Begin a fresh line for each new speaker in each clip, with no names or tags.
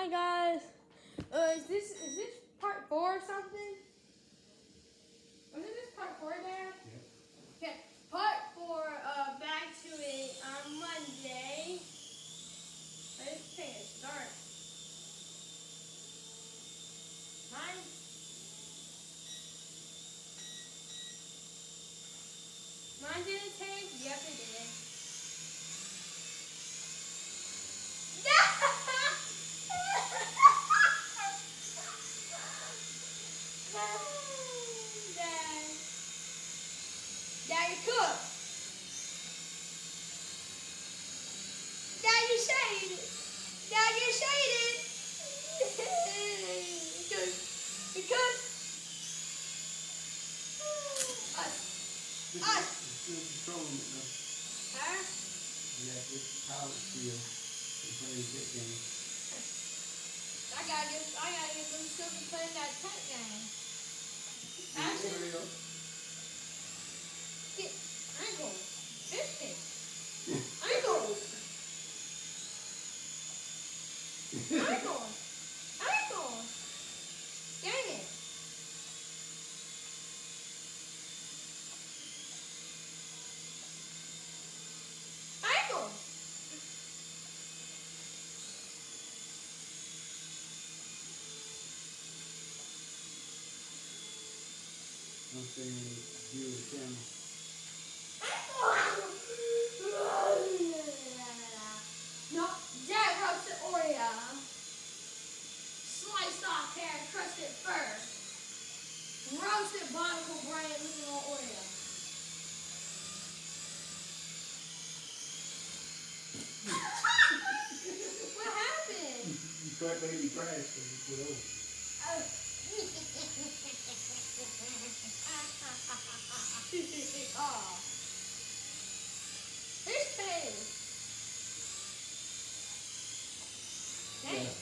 Hi guys. Is this part 4 or something? Wasn't this part 4, Dad?
Yep.
Okay, part 4. Back to it on Monday. Let's take a start. Mine. Mine didn't take. Yes, it did. Daddy cook. Daddy shaded. Daddy shaded. Because us.
It's still controlling it though.
Huh?
Yeah, it's power still. It's playing a good game.
I gotta get them still to play that tech game. Actually, get ankles. Biscuits. Ankles. Ankles. Ankles. Dang it. Ankles.
I'm saying view the camera.
No, Dad roasted Oreo. Sliced off carrot, crusted first. Roasted barnacle brain looking on Oreo. What happened?
You cut baby crash because you put over.
Oh. This face. Dang.
Yeah.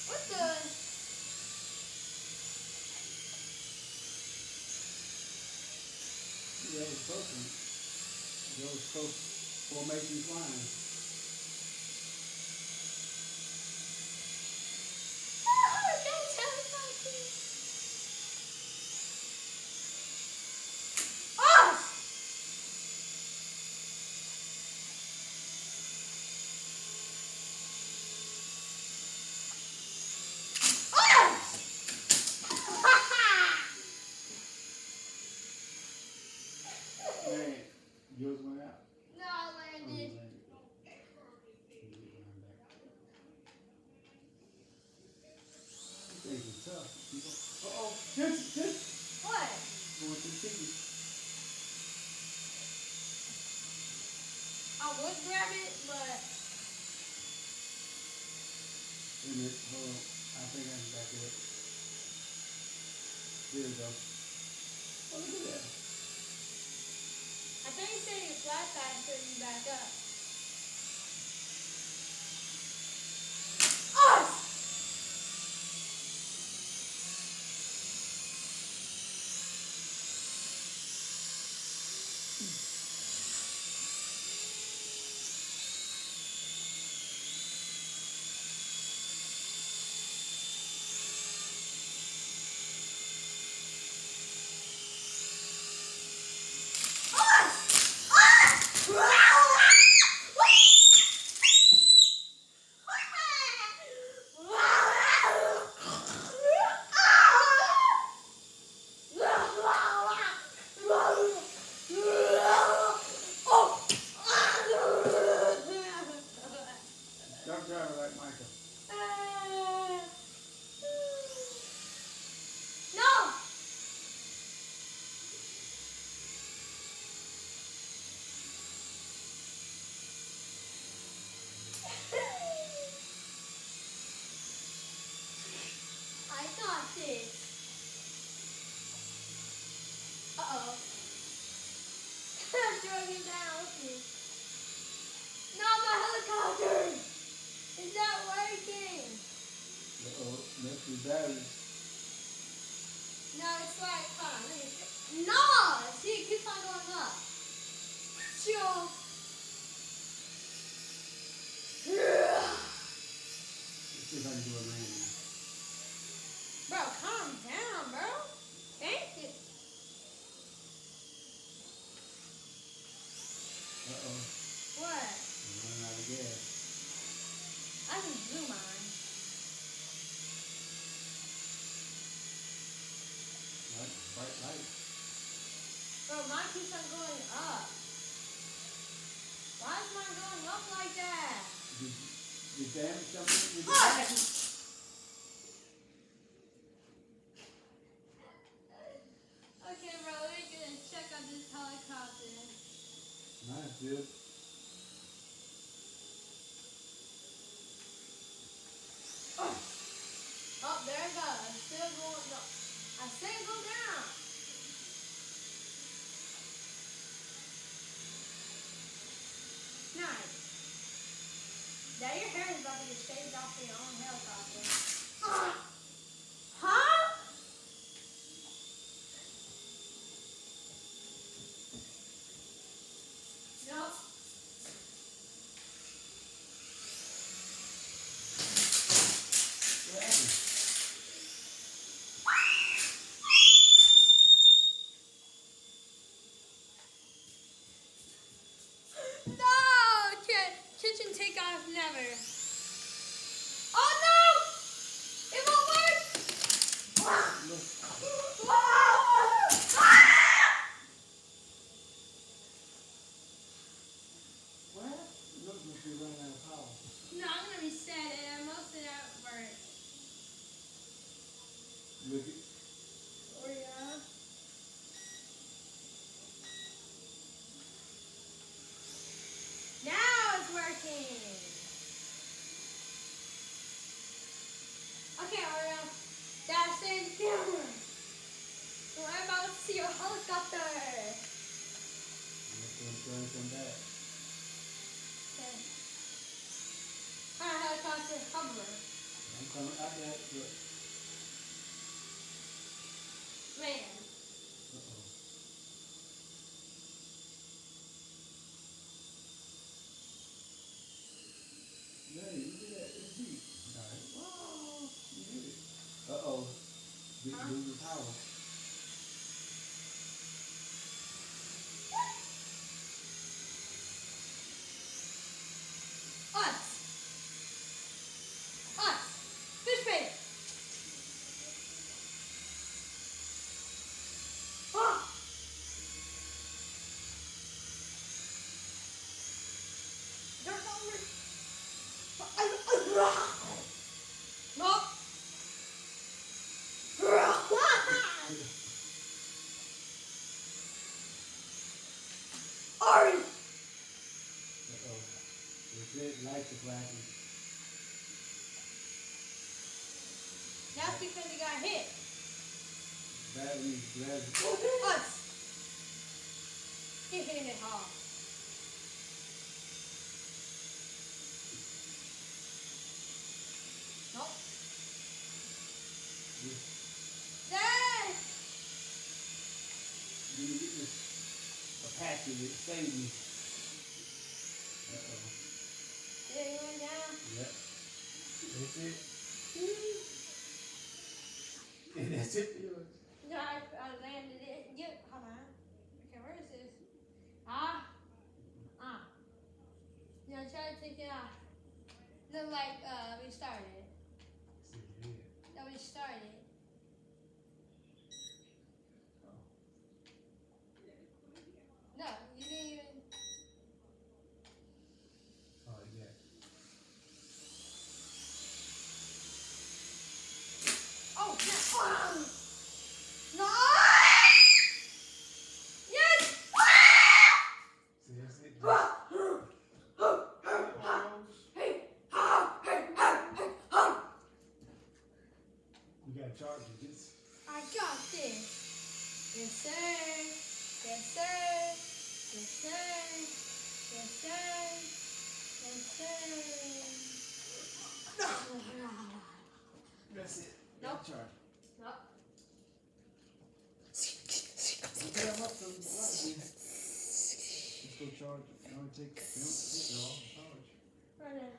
What the?
Yeah, it was close. That was close. Formation flying.
Don't tell me something. Oh! Oh!
Man, yours went out.
No, I landed.
Landed. Things are tough. Uh-oh. Just.
What?
Going to the chicken.
I would grab it, but
Wait a minute. Hold on. I think I can back it up. There we go. Oh, look at that.
I think you said your flat side so you back up. Oh!
Truck driver like Michael.
No! I got this. Uh-oh. I'm throwing down with me. Not my helicopter! It's not working!
Uh-oh. That's the battery.
No, it's like, hold on, let me see. NOS! up. Chill.
Let's see if I can do a random.
Bro, calm down, bro. Thank you.
Uh-oh.
What?
I'm running out of gas.
I can do mine.
Light, bright light.
Bro, mine keeps on going up. Why is mine going up like that?
Did damage something? Did you
Ah!
damage?
Okay, bro, we're gonna check out this helicopter.
Nice, dude.
Oh, there it goes. Still going up. I said go down. Nice. Now your hair is about to get shaved off your own helicopter. Huh? Nope.
What happened?
No! Kitchen takeoff never. Oh no! It won't work!
Look. What happened? Look, must be running out of power.
No, I'm gonna reset it. Most of that worked.
Look it.
Oh yeah. Now it's working. Okay, Oreo. That's in the camera. So I'm about to see your helicopter.
Let's go turn some back.
Okay. Alright, helicopter, hover.
I'm coming out there. Look.
Man.
Uh-oh. Hey, look at that. It's deep. All right. Whoa. You did it. Uh-oh. Did
Huh?
lose the power.
Us. Us. Fish face. Ah. There's only. Nope. Ari.
Uh-oh. That's it. Lights are flashing.
That's because he got hit.
Batteries, batteries.
Us. He hitting it hard. Nope. Dad.
Let me get this Apache that saved me. Uh-oh.
Yeah, you went down.
Yep. That's it. And that's it for yours.
No, I landed it. Yep. Hold on. Okay, where is this? Ah. No, try to take it off. Look like we started.
See, yeah.
No, we started. No, you didn't even.
Oh, yeah.
Oh, no. No!
charge. It only takes a picture off the charge.
Right there.